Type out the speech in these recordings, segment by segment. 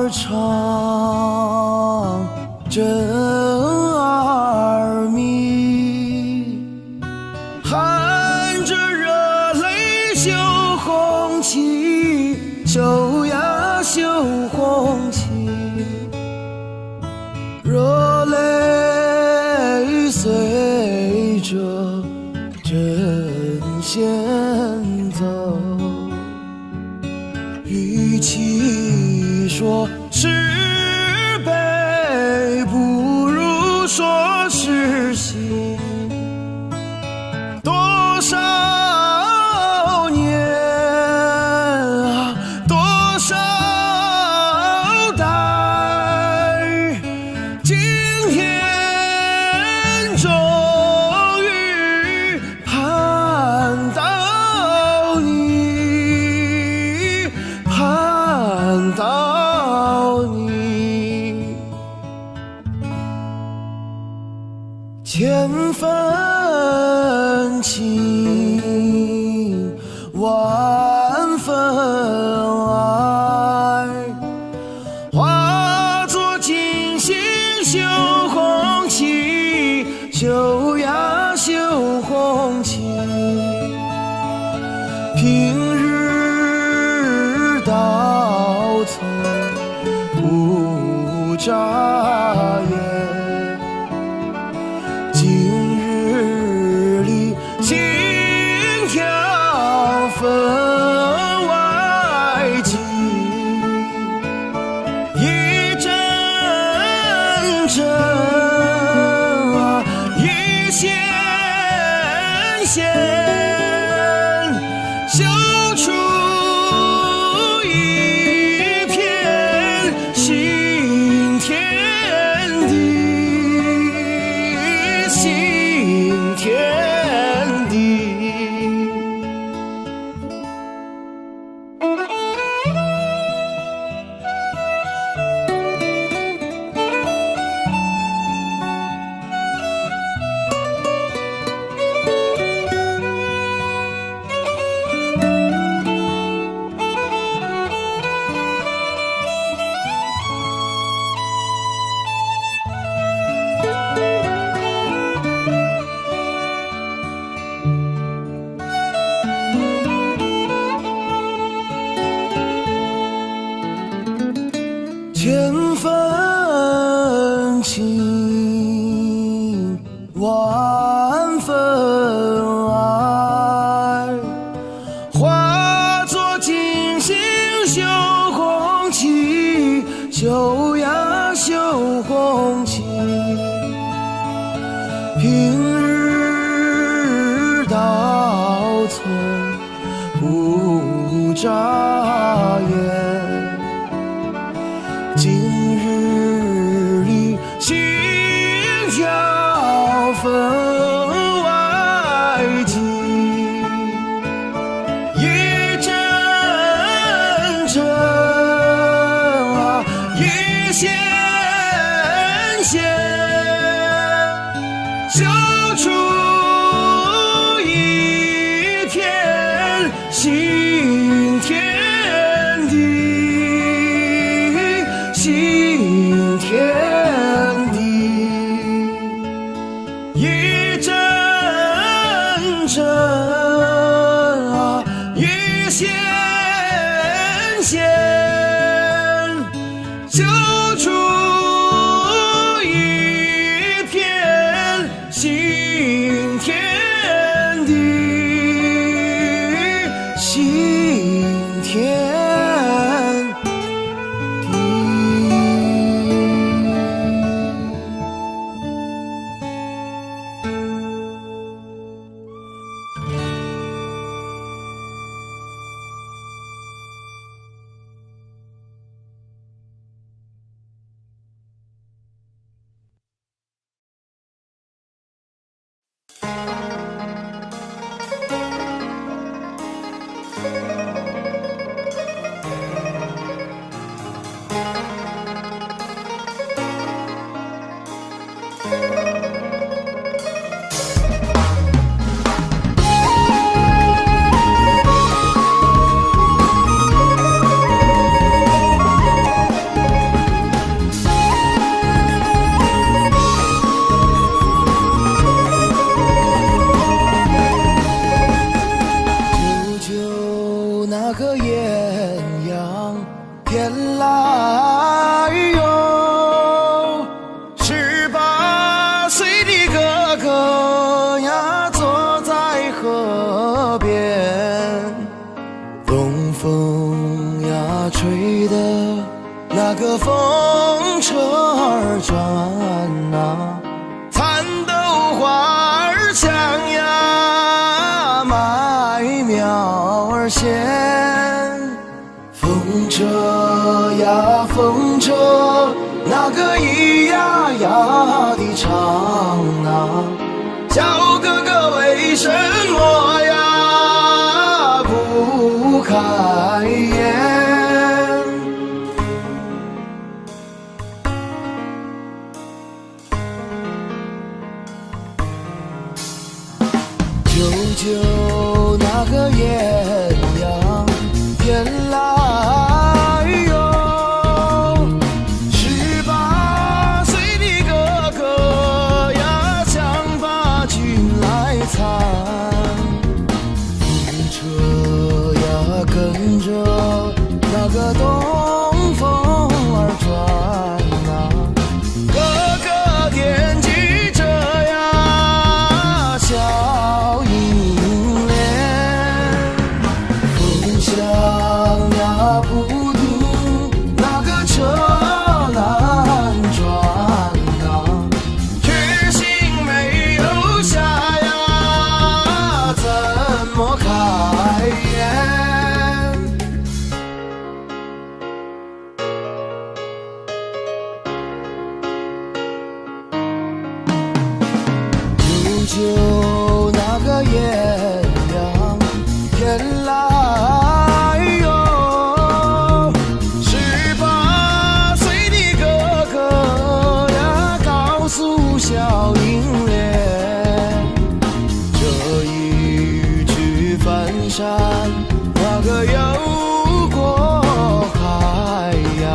儿长，针儿密，含着热泪绣红旗，绣呀绣红旗，热泪随着针线走，与其说是悲，不如说是喜。多少年啊，多少代，今天终于盼到你，盼到你，千分情，万分爱，化作金星绣红旗，绣呀绣红旗，平日到头不眨眼，今日里心跳分外急，一针针啊，一线线，绣出一片新天地，新天地。千分情，万分爱，化作金星绣红旗，绣呀绣红旗，平日到头不眨眼，今日里心跳分外急，一针针啊，一线线，绣出一片新天地，新天地，一针针啊，一线线，绣出一片新天地，新天风车儿转啊，蚕豆花儿香呀，麦苗儿咸。风车呀风车，那个咿呀呀的唱啊，小哥哥为什么呀不开言？舅舅那个艳阳天来哟，18岁的哥哥呀，想把军来参。风车呀跟着那个东风儿转啊，哥哥惦记着呀小银莲。风响呀不停，那个车难转啊，决心没有下呀，怎么开言？舅舅那个艳阳天来哟，18岁的哥哥呀，告诉小银莲，这一去翻山，那个又过海呀，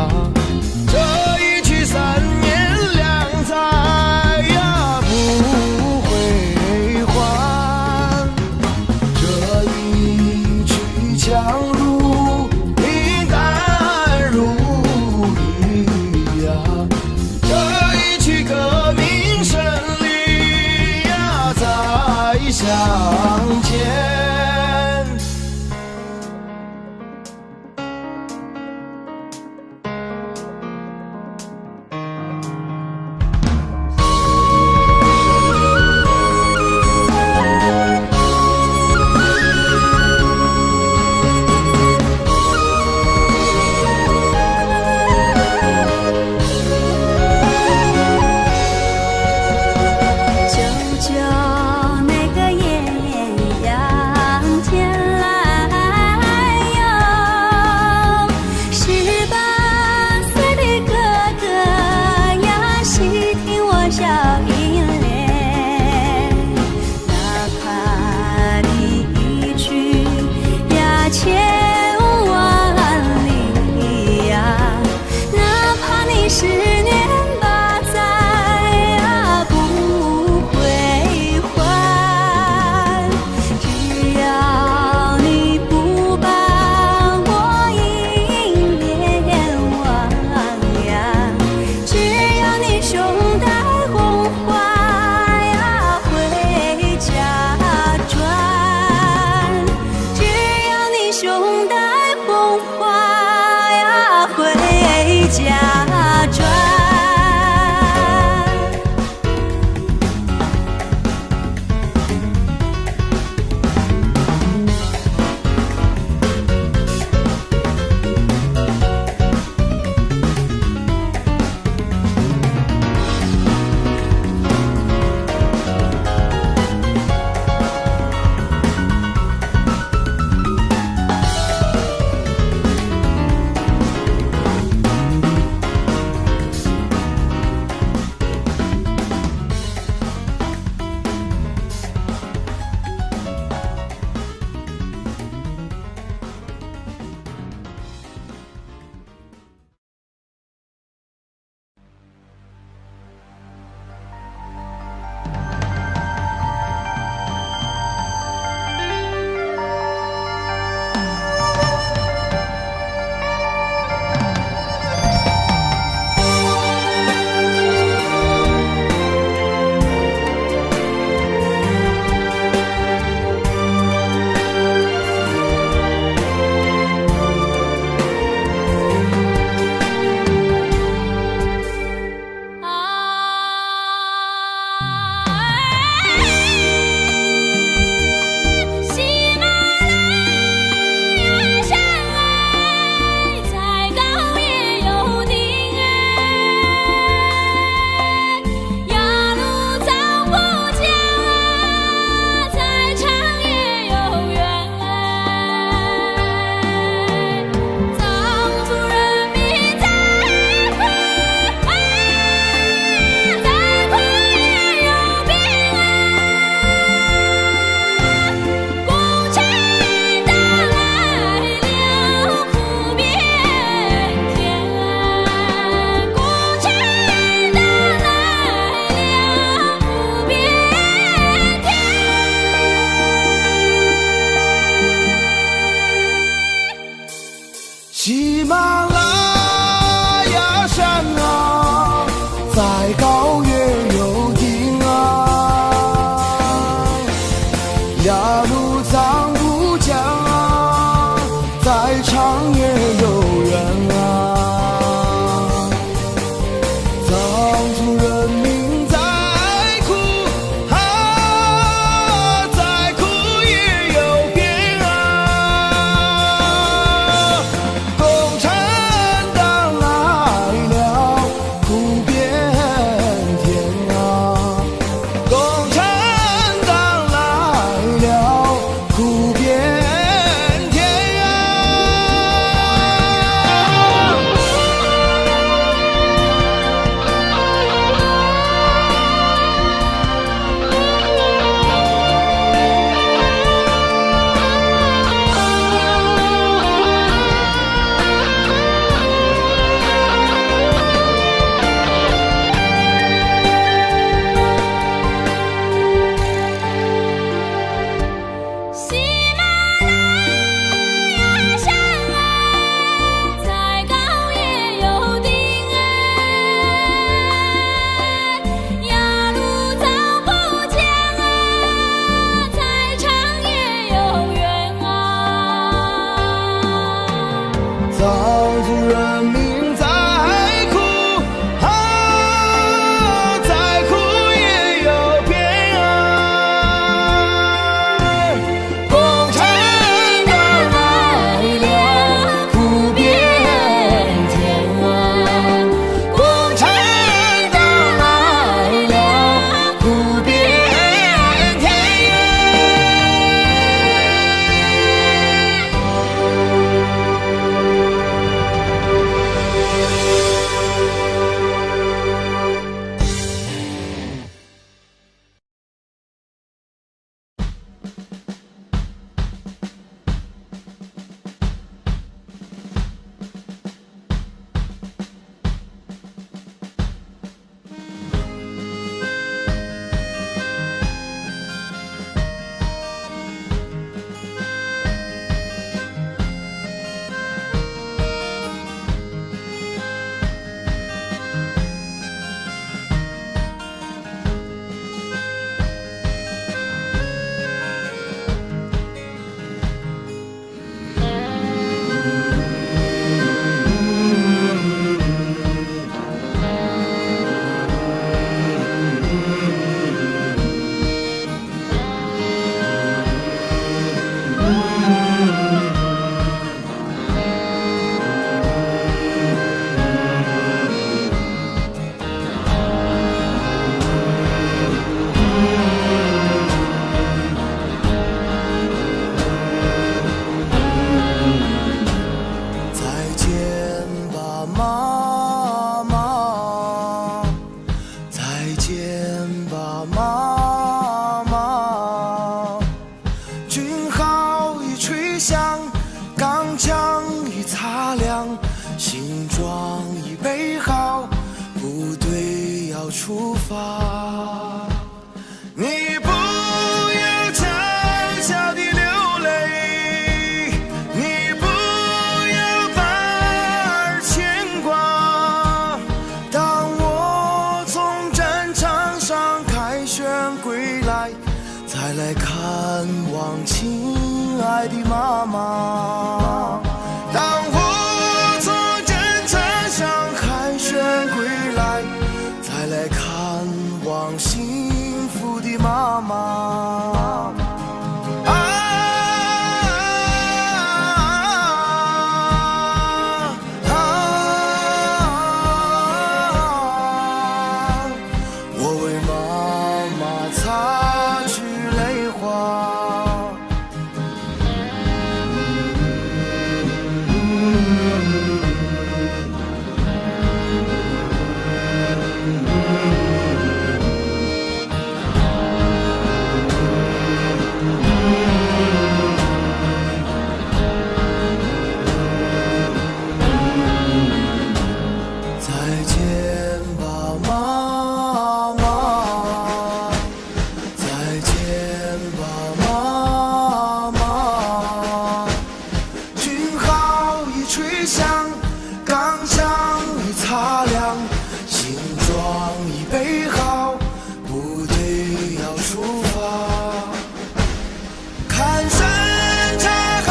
这一去3年2载呀不回还，这一去强如冰淡如雨呀，这一去革命胜利呀再相见。舅舅那个艳阳天来哟，18岁的哥哥呀，细听我小银莲，哪怕你一去呀千万里呀，哪怕你10年8载呀不回还，只要你不把我银莲忘呀，只要你胸带红花呀回家转，只要你胸带红花呀回家转。备好，部队要出发。你不要悄悄地流泪，你不要半儿牵挂。当我从战场上凯旋归来，再来看望亲爱的妈妈。当我从战场上凯旋归来，再来看望幸福的妈妈。我为妈妈擦去泪花。再见吧，妈妈，再见吧，妈妈。军号已吹响，钢枪已擦亮，行装已备好，部队要出发。看山茶含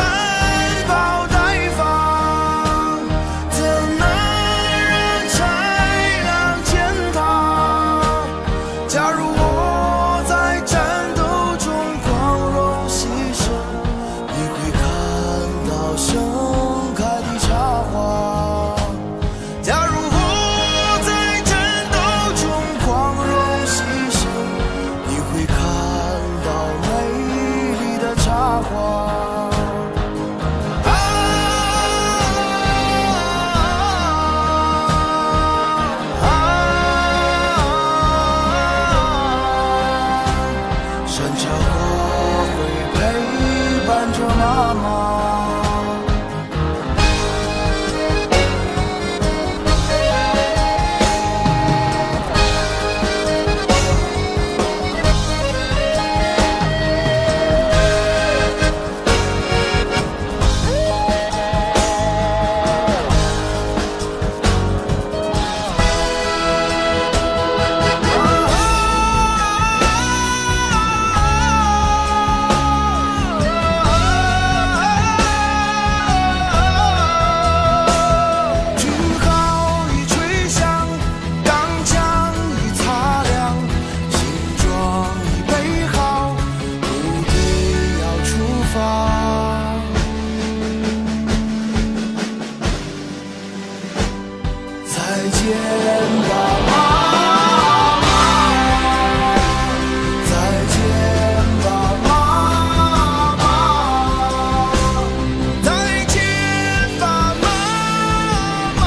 苞待放，怎能让豺狼践踏？假如我在战斗中光荣牺牲，你会看到盛开的插花。假如我在战斗中光荣牺牲，你会看到美丽的插花。山茶花会陪伴着妈妈。军号已吹响，钢枪已擦亮，行装已备好，部队要出发。再见吧，妈妈，再见吧，妈妈，再见吧，妈妈。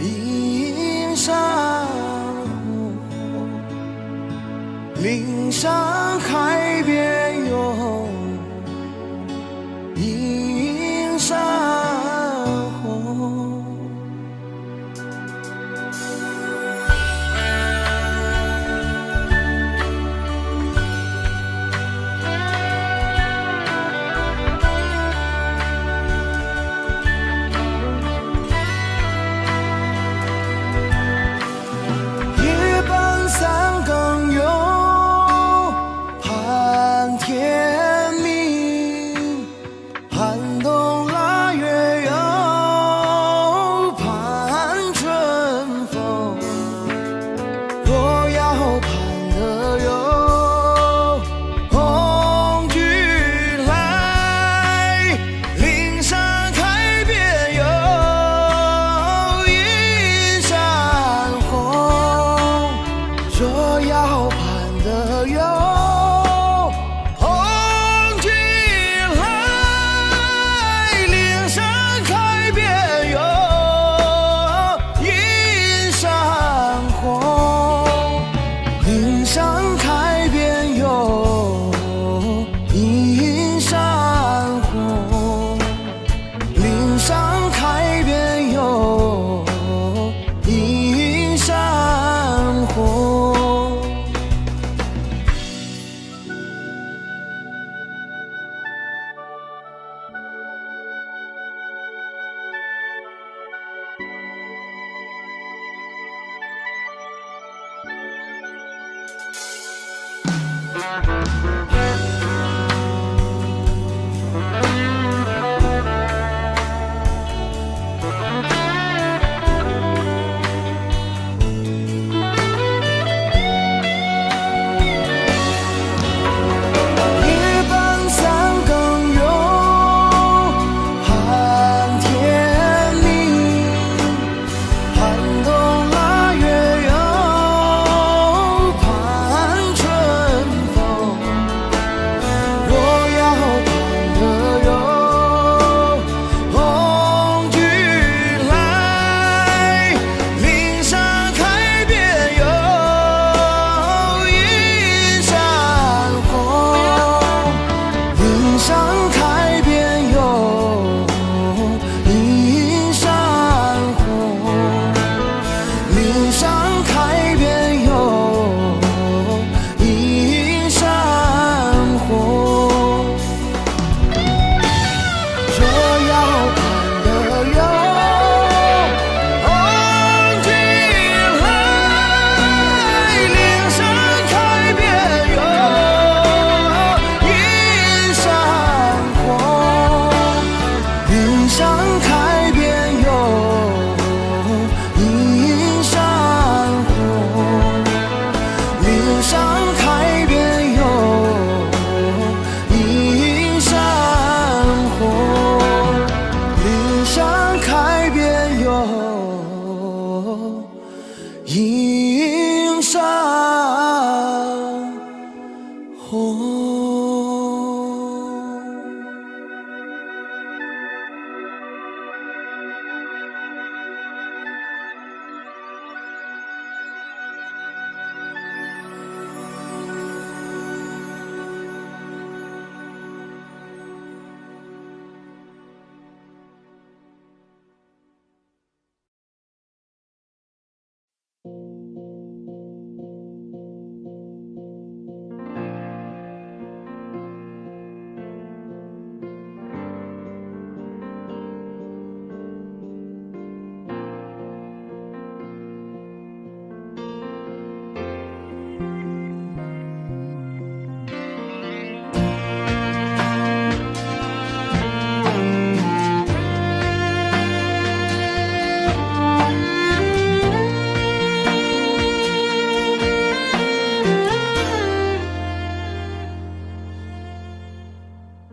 映山红，岭上海边有映山红。夜半三更有盼天明，寒冬腊月有盼春风。若要盼得有红军来，岭上开遍有映山红。若要盼得有红军来，岭上开遍有映山红。岭上开遍有映山红，岭上开遍有映山红。夜半三更有盼天明，寒冬腊月有盼春风。若要盼得有红军来，岭上开遍有映山红。岭上开遍有映山红，岭上开遍有映山红。若要盼得有红军来，岭上开遍有映山红，岭上开遍有映山红，岭上开遍有映山红，岭上开遍有映山红。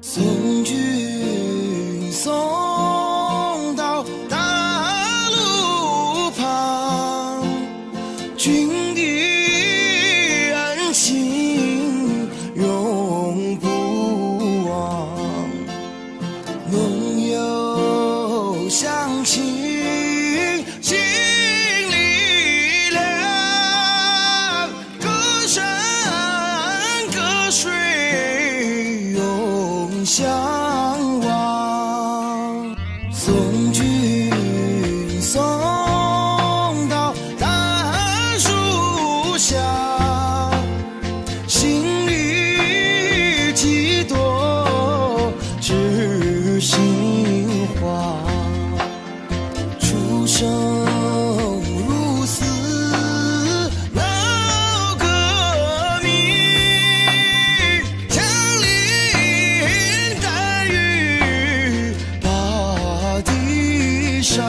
送君送到大路旁，君的恩情永不忘。梦有乡亲，心生如死，闹革命，枪林弹雨把地杀。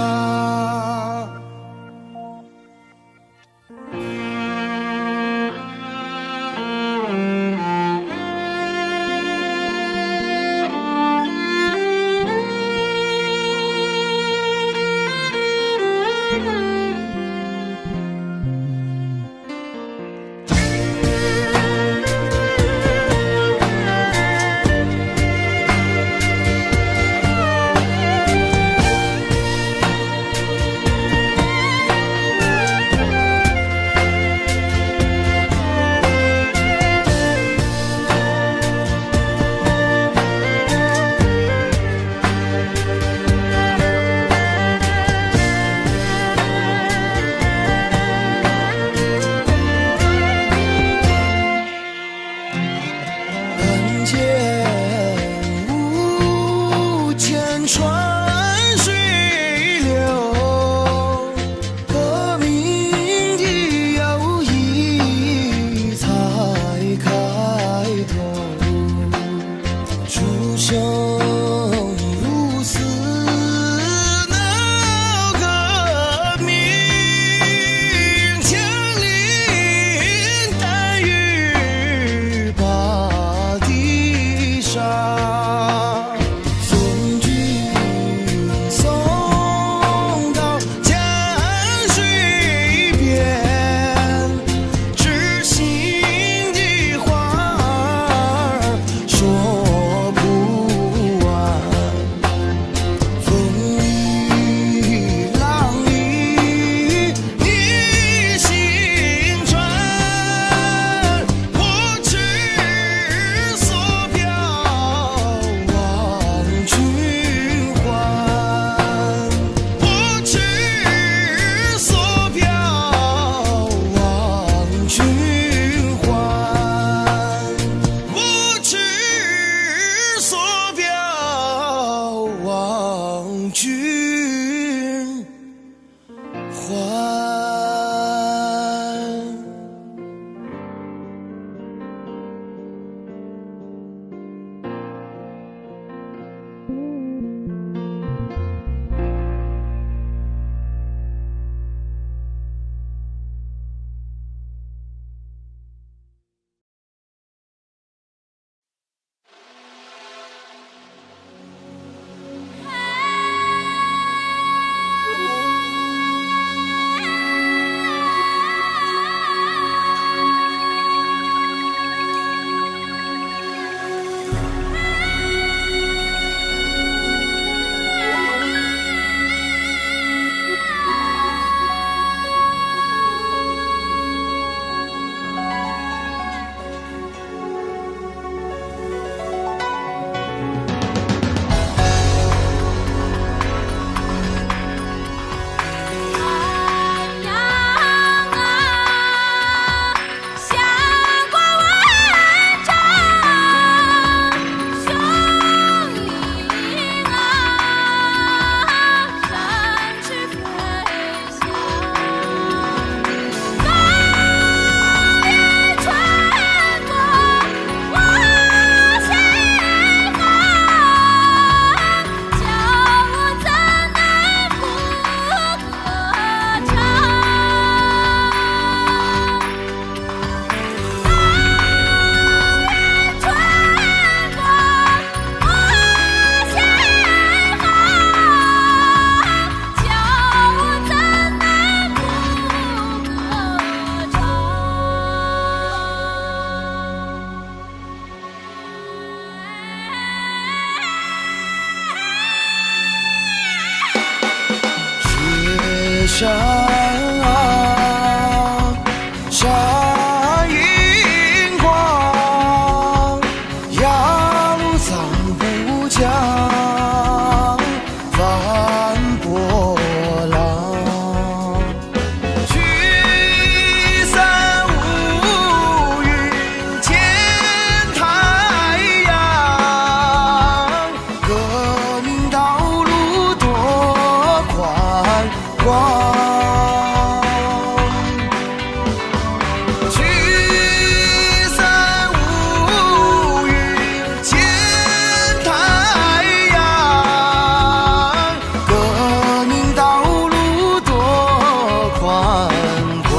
山闪银光，扬桑不江翻波浪，聚散无云见太阳，革命道路多宽。光。聚散无语见太阳，革命道路多宽广。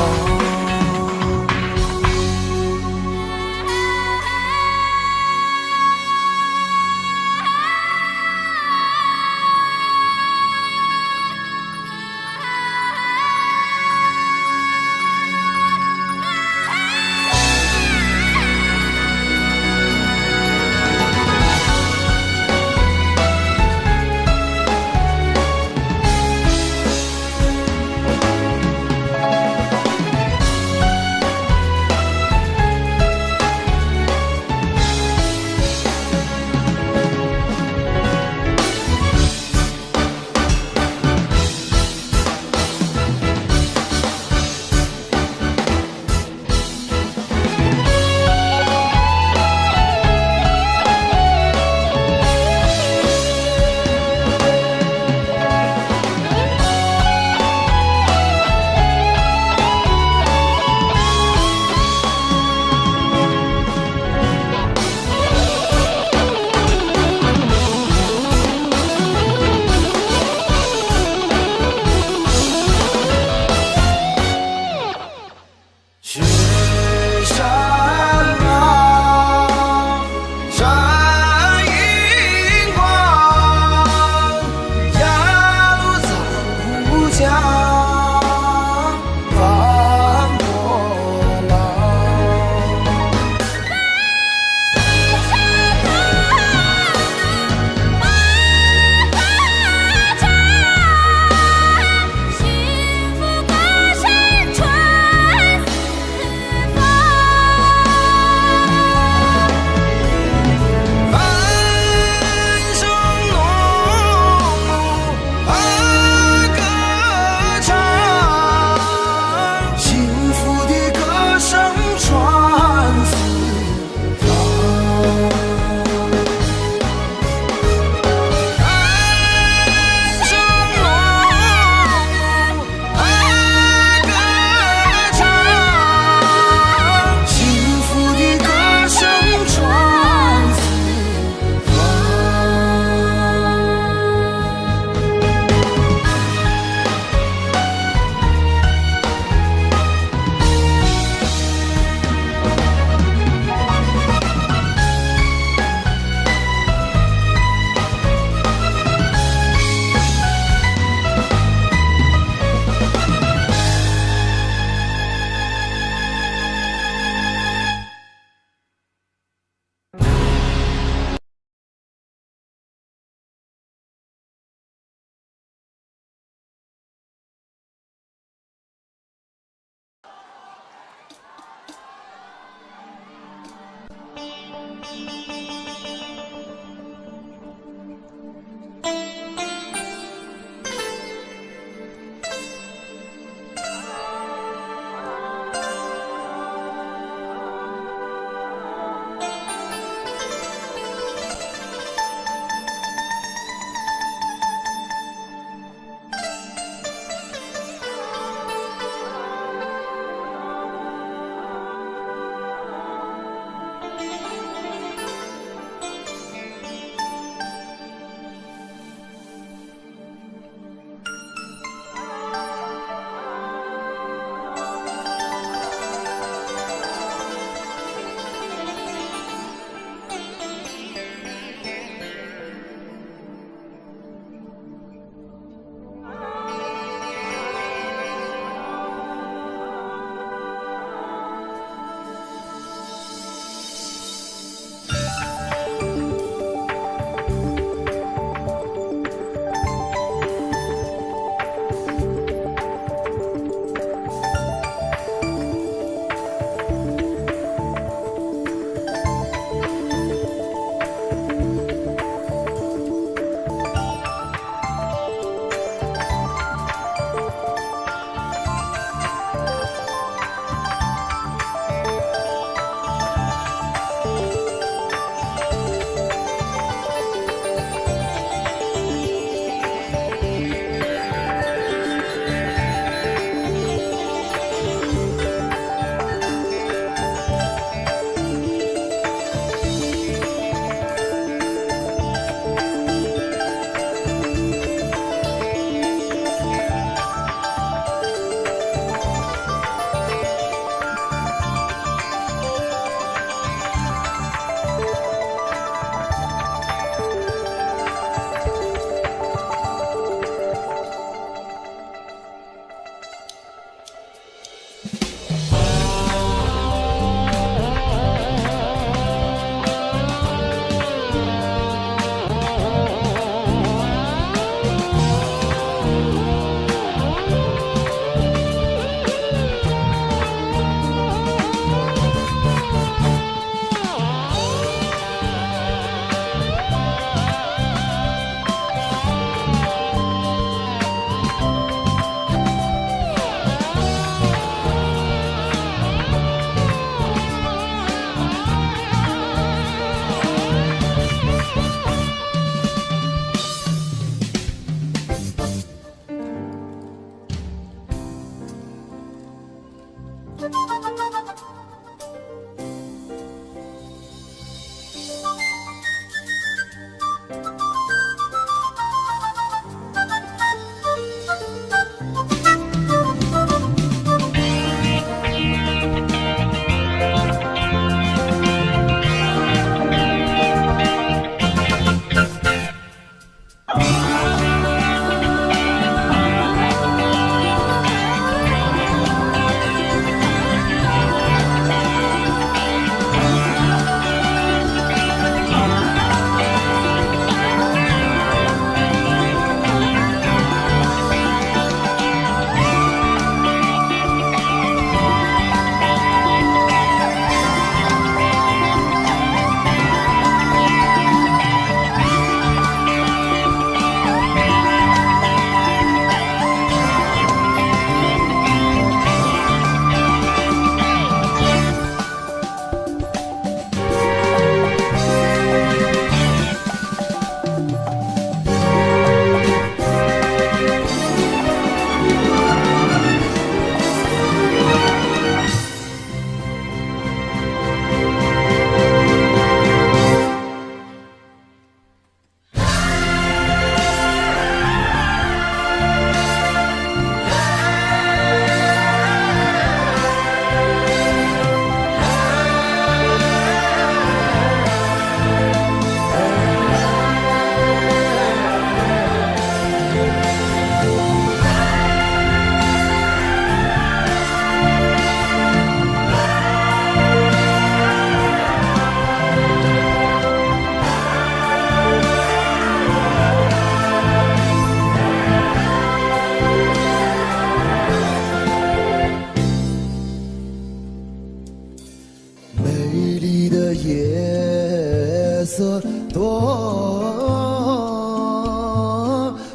夜色多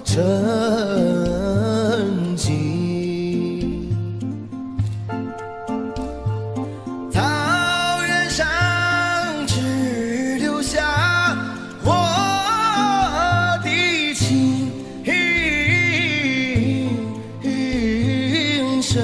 沉静，桃源上只留下我的情深。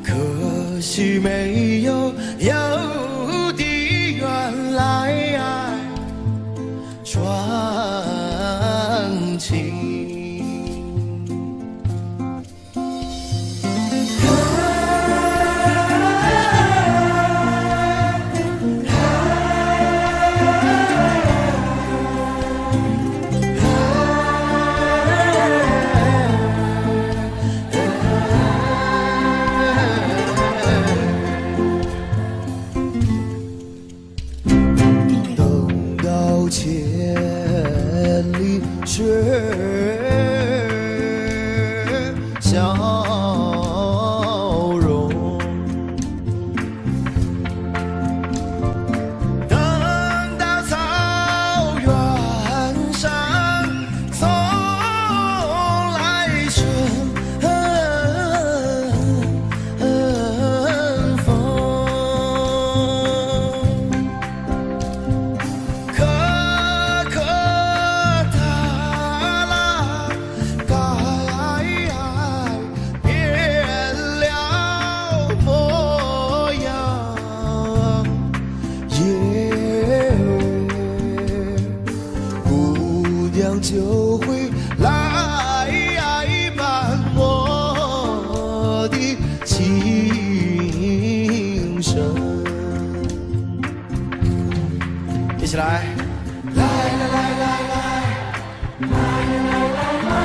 可惜没有有的原来传情。千里雪消融，等到草原上送来春风。就会来伴我的情深，一起来，来来来来来，来来来来，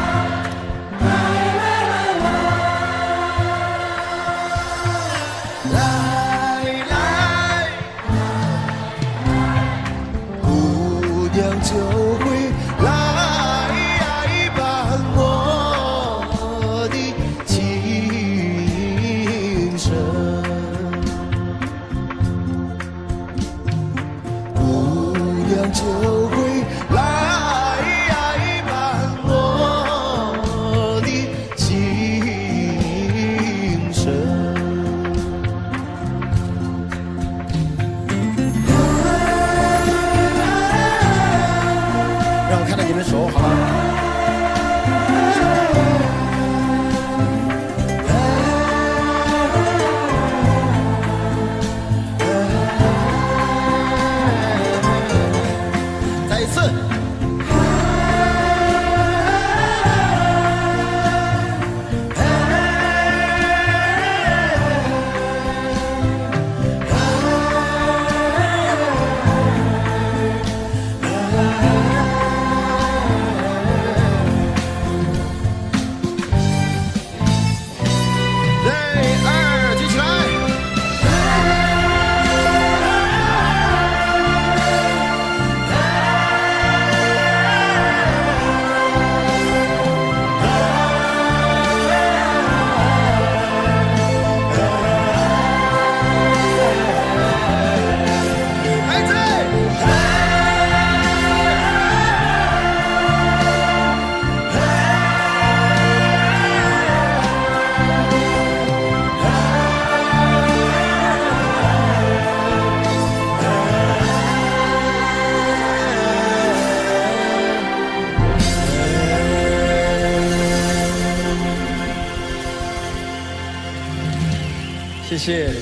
来来来来，来来，姑娘就会来。你们说好吗？再一次。谢谢。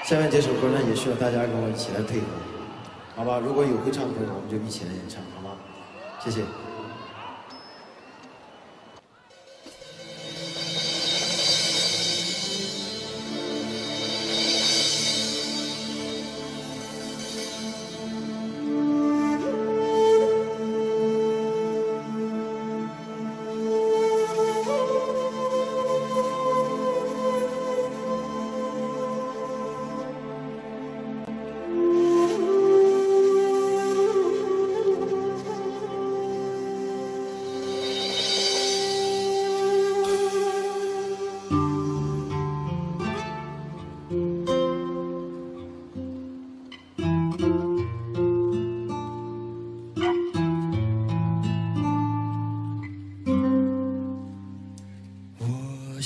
下面这首歌呢，也需要大家跟我一起来配合，好吧？如果有会唱的朋友，我们就一起来演唱，好吗？谢谢。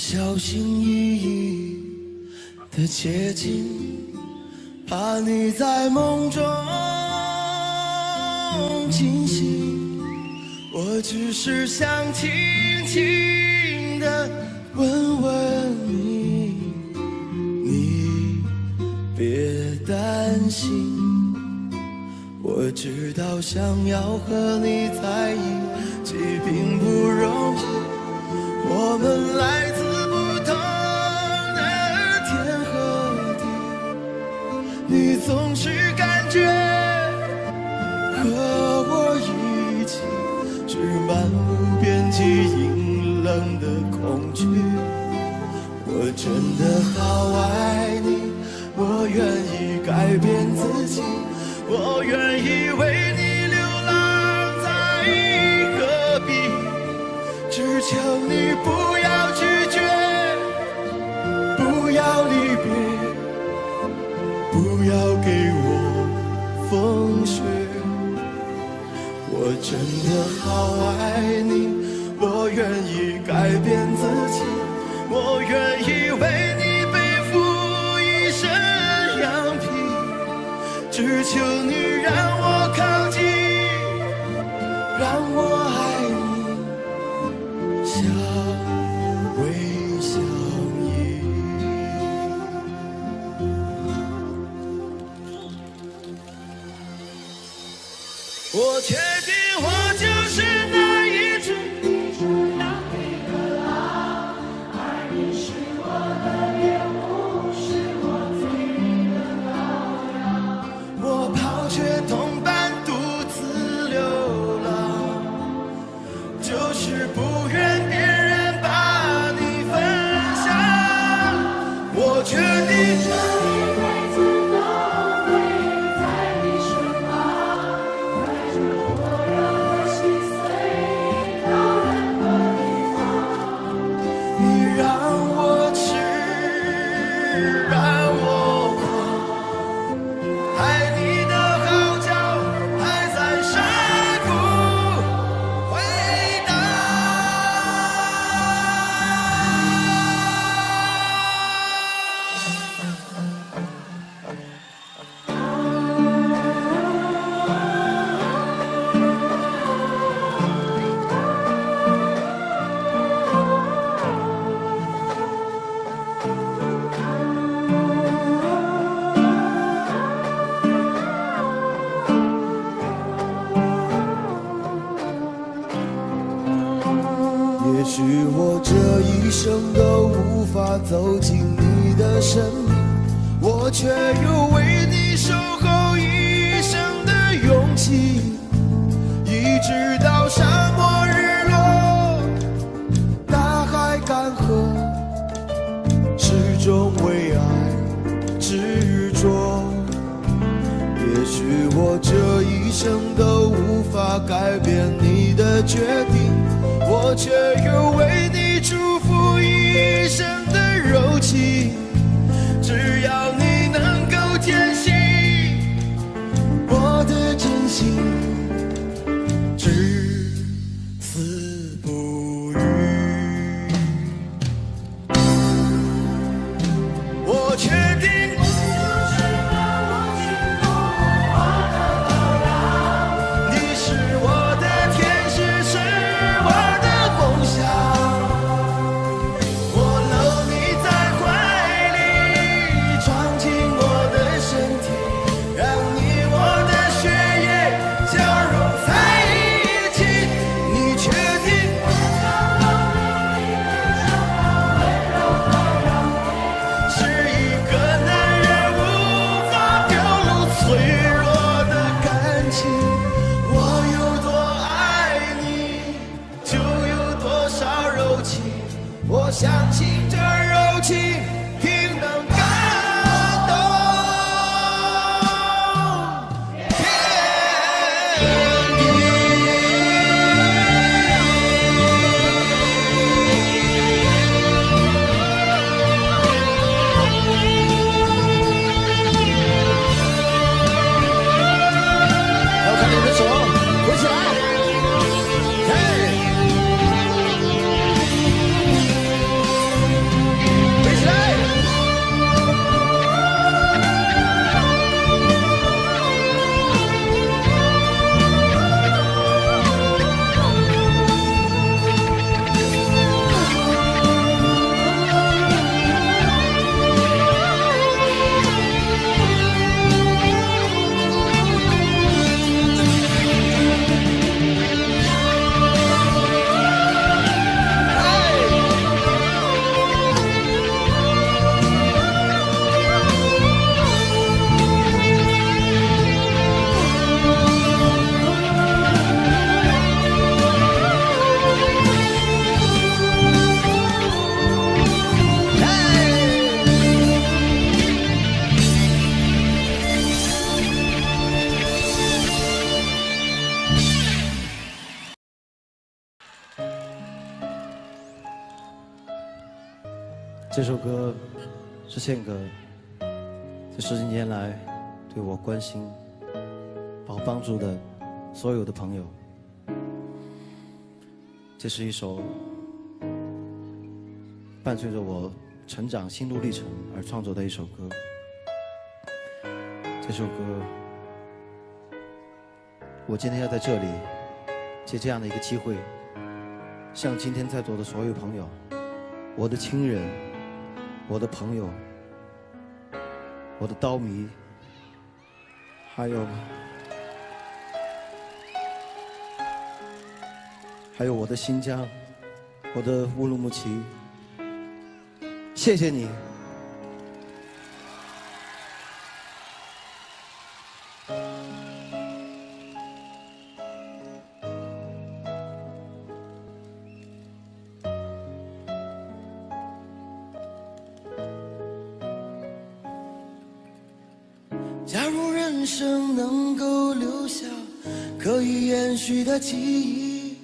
小心翼翼地接近，怕你在梦中惊醒。我只是想轻轻地问问你，你别担心。我知道想要和你在一起并不容易，我们来自不同的天和地，你总是感觉和我一起是漫无边际阴冷的恐惧。我真的好爱你，我愿意改变自己，我愿意为你流浪在戈壁，只求你不要拒绝，不要离别，不要给我风雪。我真的好爱你，我愿意改变自己，我愿意为你背负一身羊皮，只求你让我靠近，让我爱你，相偎相依。我确定我就是那一只羊皮的狼，而你是我的猎物，是我最美的羔羊。我抛却同伴独自流浪，就是不愿别人把你分享。我决定这一辈子都会在你身旁，带着我。也许我这一生都无法走进你的生命，我却有为你守候一生的勇气，一直到沙漠日落，大海干涸，始终为爱执着。也许我这一生都无法改变你的决定，我却有为你祝福一生的柔情，只要你能够坚信我的真心，至死不渝。我确定我相信这柔情定能感动天地。要看你的手挥起来，这首歌是献给这10几年来对我关心、把我帮助的所有的朋友。这是一首伴随着我成长心路历程而创作的一首歌。这首歌，我今天要在这里借这样的一个机会，向今天在座的所有朋友、我的亲人、我的朋友、我的刀迷，还有我的新疆、我的乌鲁木齐，谢谢你。假如人生能够留下可以延续的记忆，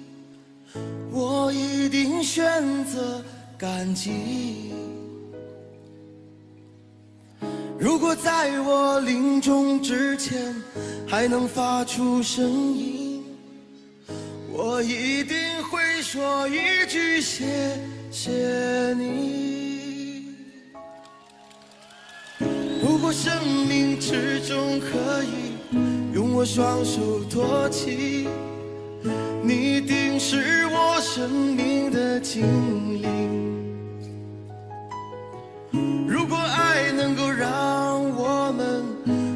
我一定选择感激。如果在我临终之前还能发出声音，我一定会说一句谢谢你。如果生命之中可以用我双手托起，你一定是我生命的精灵。如果爱能够让我们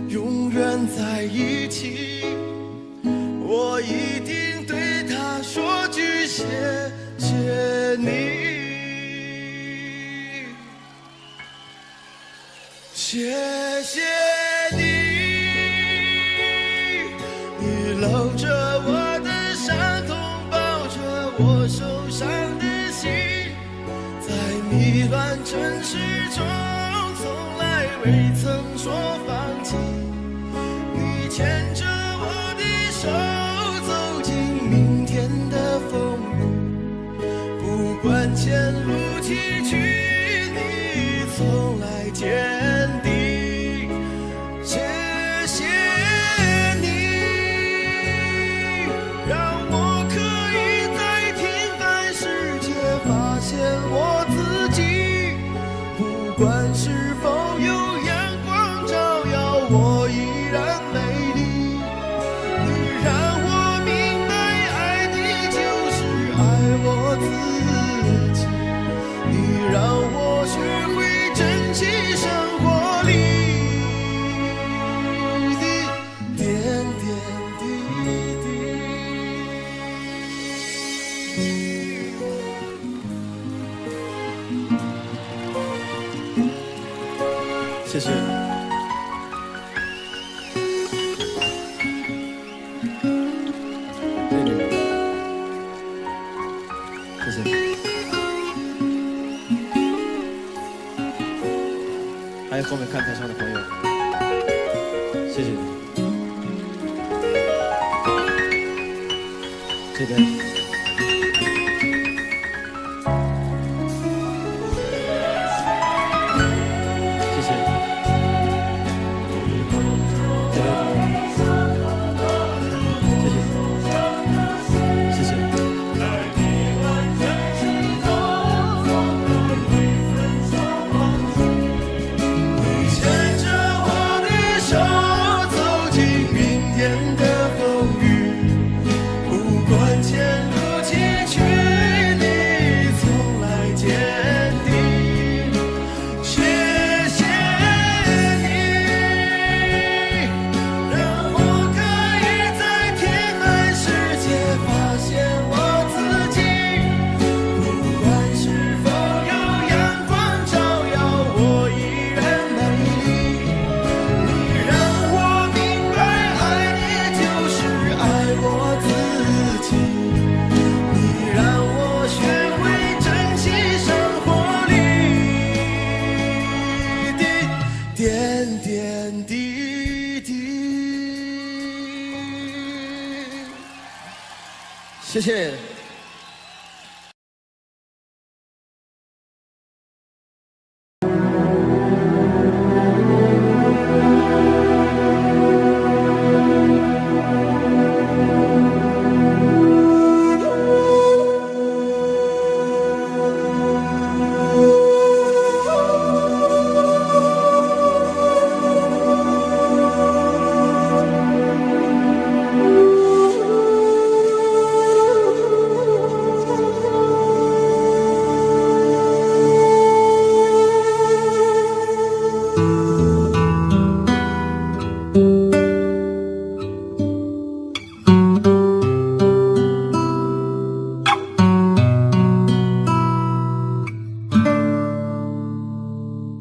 永远在一起，我一定对他说句谢谢谢你，你搂着我的伤痛，抱着我受伤的心，在迷乱城市中，从来未曾说放弃。你牵着我的手，走进明天的风雨，不管前路崎岖，你从来坚定。谢谢你，让我可以在平凡世界发现我自己。不管是否有阳光照耀，我依然美丽。你让我明白，爱你就是爱我自己。你让我学会珍惜生活里的点点滴滴。谢谢。谢谢。还有后面看台上的朋友，谢谢你。这边，谢谢。这边，谢谢。谢谢。牵着我的手，走进明天的风雨，不管前路崎岖，你从来坚定。谢谢你，让我可以在天寒世界发现我自己。不管是否有阳光照耀，我依然美丽。你让我明白，爱你就是爱我自己。你让我学会珍惜生活里的点点滴滴。谢谢。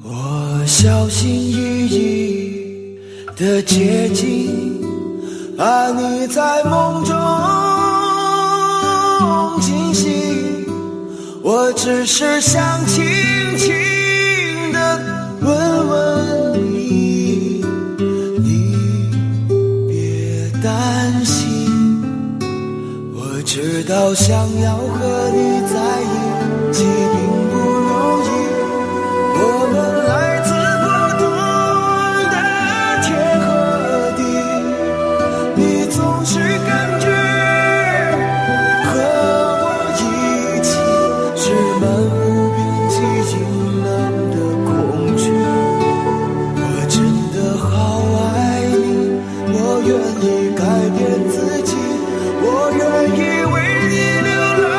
我小心翼翼地接近，怕你在梦中惊醒。我只是想轻轻地问问你，你别担心。我知道想要和你在一起并不容易，我们来自不同的天和地，你总是感觉和我一起是漫无边际阴冷的恐惧。我真的好爱你，我愿意改变自己，我愿意为你流浪。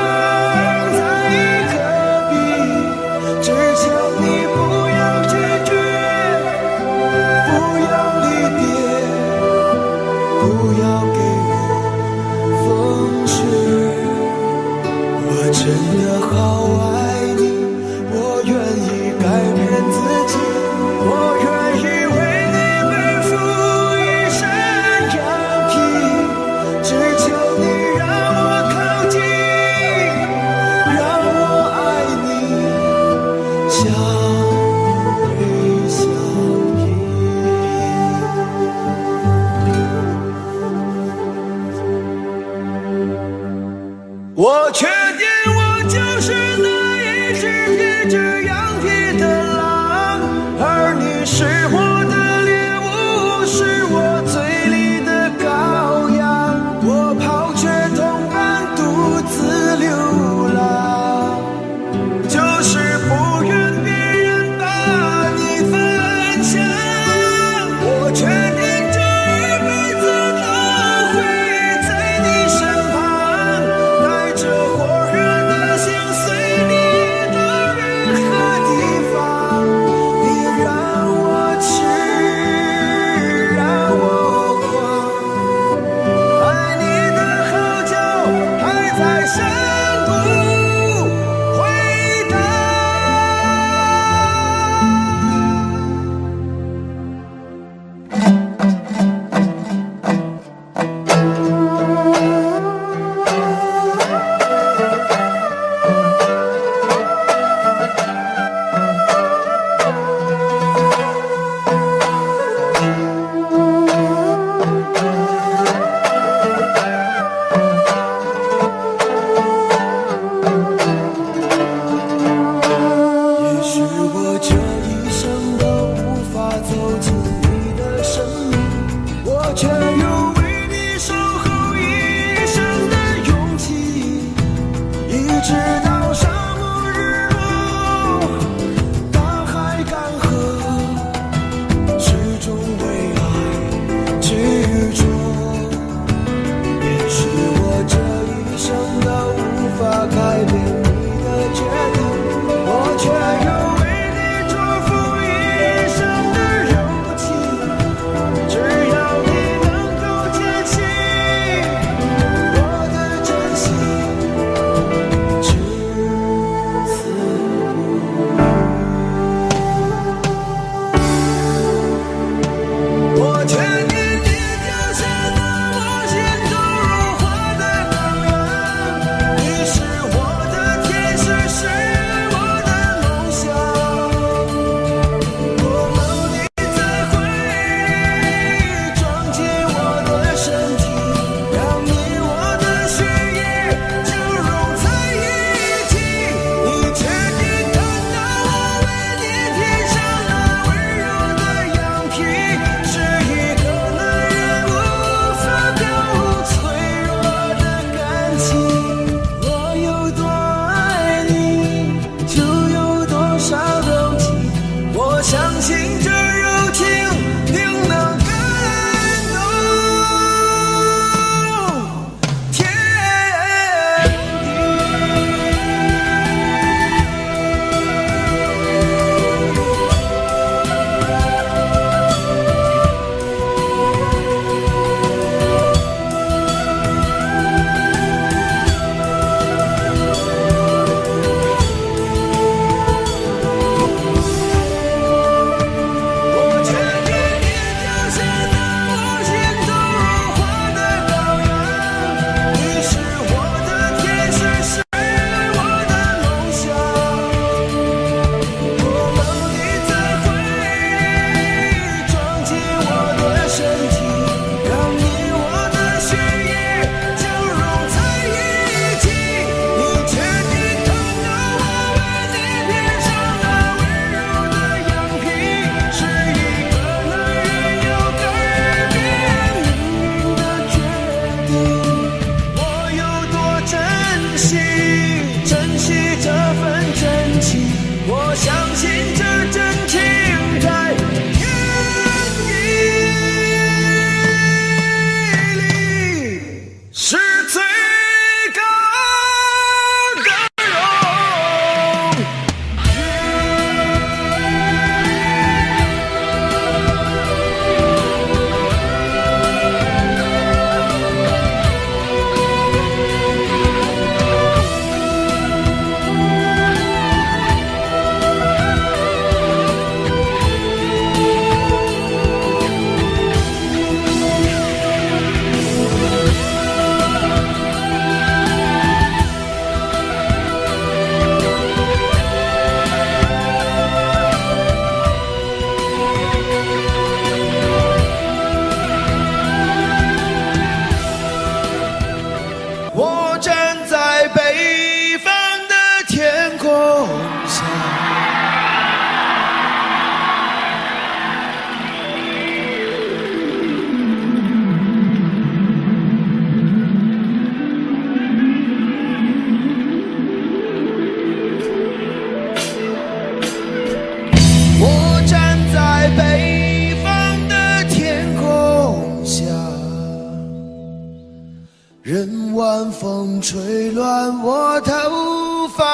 吹乱我头发，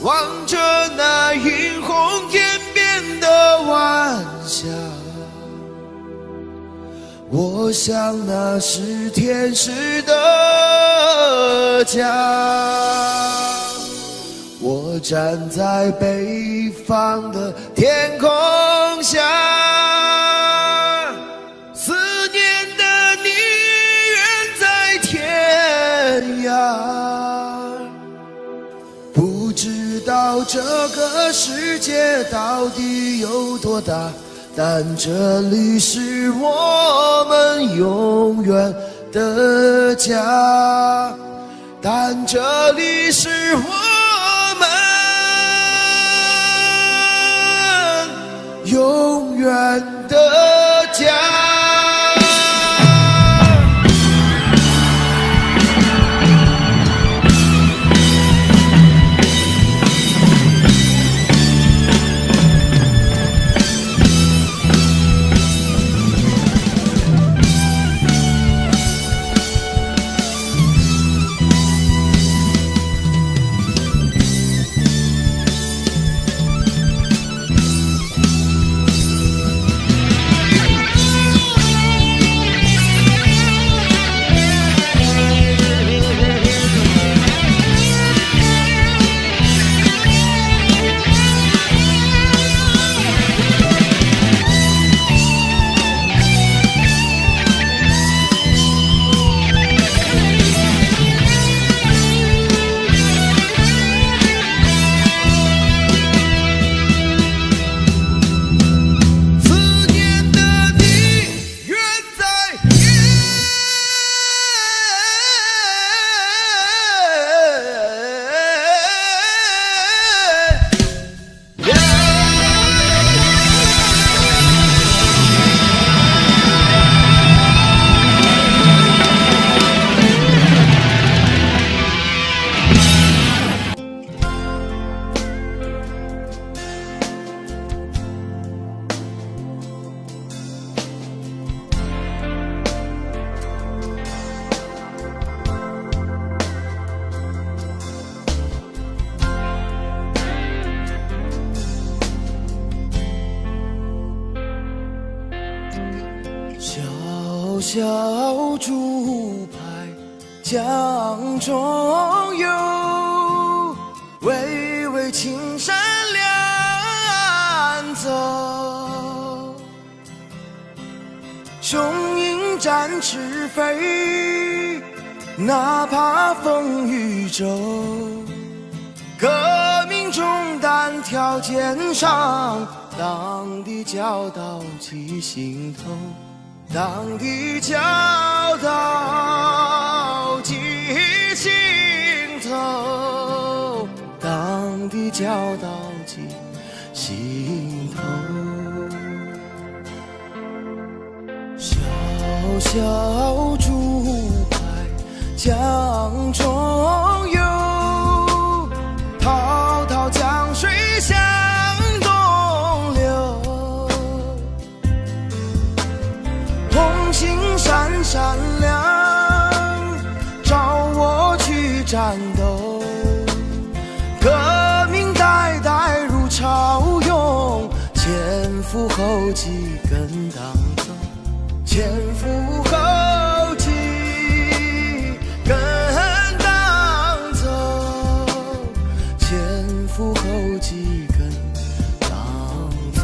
望着那映红天边的晚霞，我想那是天使的家。我站在北方的天空下，思念的你远在天涯。不知道这个世界到底有多大，但这里是我们永远的家，但这里是我们永远的家。小小竹排江中游，巍巍青山两走。雄鹰展翅飞，哪怕风雨骤。革命中单挑肩上，党的教导记心头。党的教导记心头，党的教导记心头。小小竹排江中游，滔滔江水向东流。星闪闪亮，召我去战斗。革命代代如潮涌，前赴后继跟党走，前赴后继跟党走，前赴后继跟党走。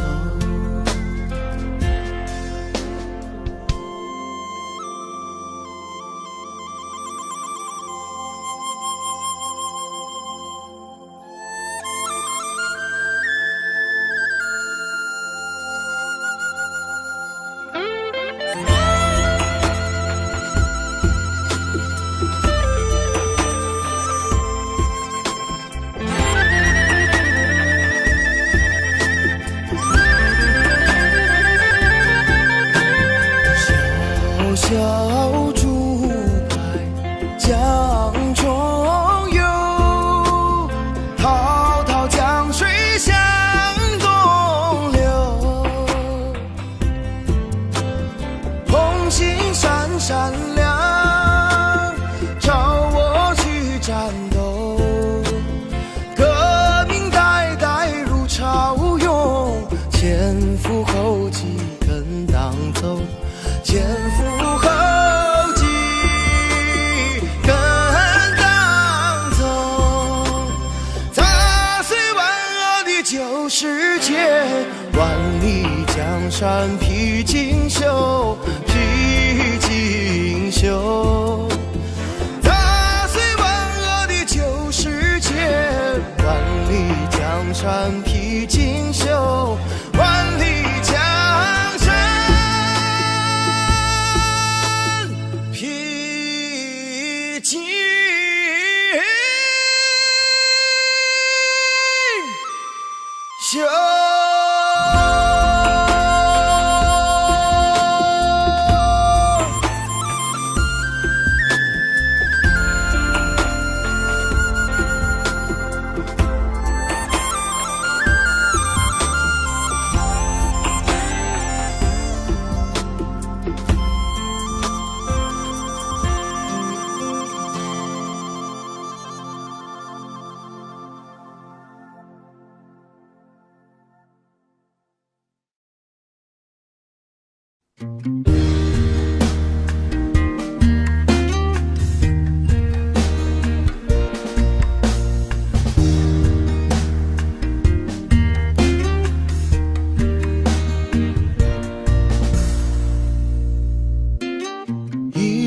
万里江山披锦绣，披锦绣。踏碎万恶的旧世界，万里江山披锦绣，万里江山披锦绣。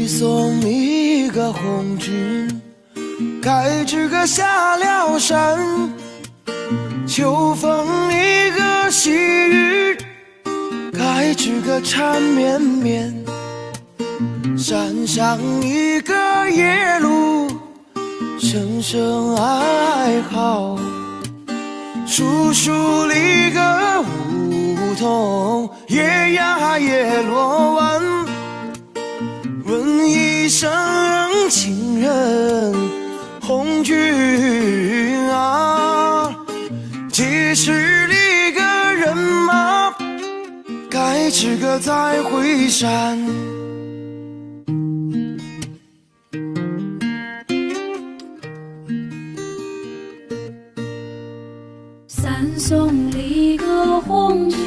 送你一个红军，该知个下了山，秋风一个细雨，该知个缠绵绵。山上一个夜路，声声哀嚎，树树里个梧桐，夜呀夜落弯。问一声情人红军啊，几时里个人马，该知个再回山。三送里个红军，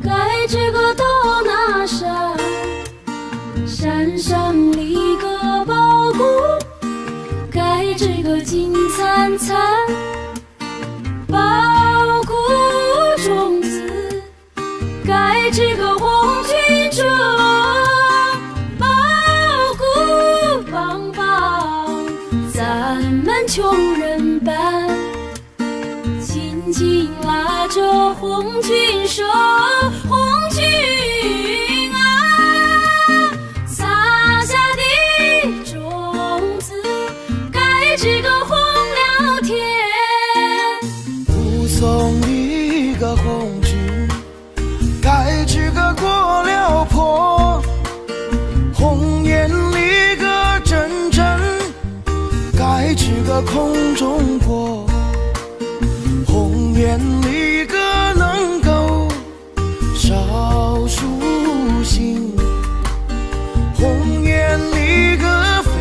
该知个到哪山？山上立个宝谷，该知个金灿灿。宝谷种子，该知个红军种。宝谷帮帮咱们穷人办，紧紧拉着红军手，红军。送一个红军，该知个过了坡，红颜里个真真，该知个空中过，红颜里个能够少数心，红颜里个飞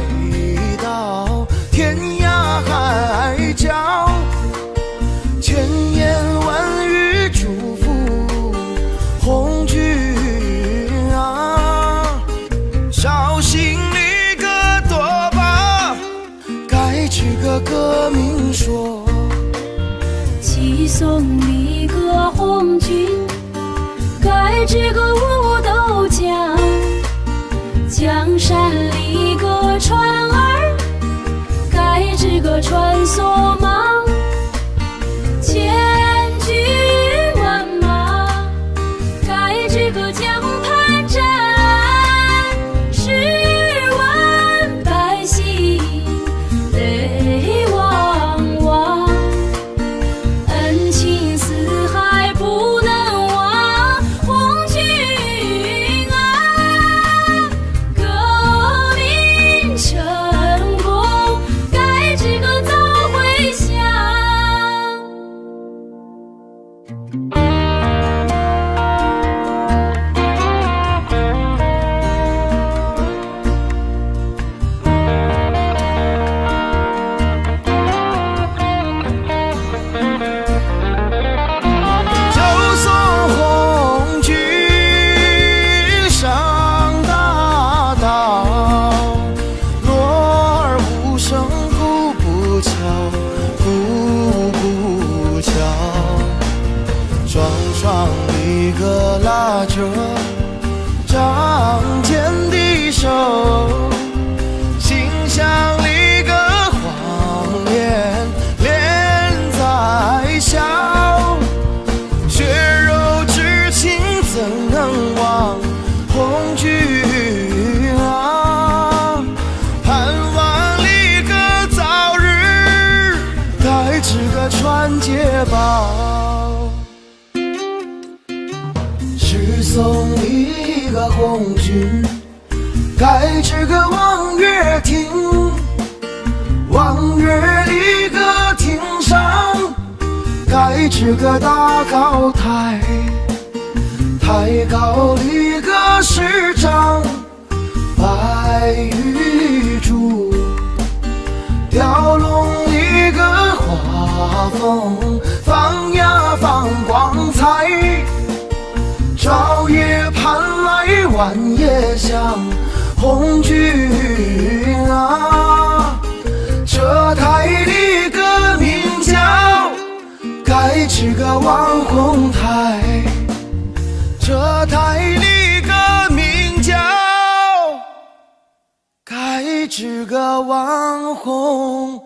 到天涯海角。千言万语祝福红军啊，绍兴里个多把，该知个革命说。七送里个红军，该知个五斗江。江山里个船儿，该知个穿梭忙。千军万马，该知个江畔站。10万百姓泪汪汪，恩情四海不能忘。红军啊，革命成功，该知个早回乡。就送红军上大道，锣儿无声哭不悄，哭不悄。双这仗剑的手，心像一个谎言，脸在笑，血肉之情怎能忘红军啊？盼望一个早日该知个传捷报，是送一个红军该知个望月亭，望月里个亭上该知个大高台，太高里个师长白玉柱，雕龙一个画风放呀放光彩，朝夜盼来晚夜想红军啊，这台里个名叫该知个望红台，这台里个名叫该知个望红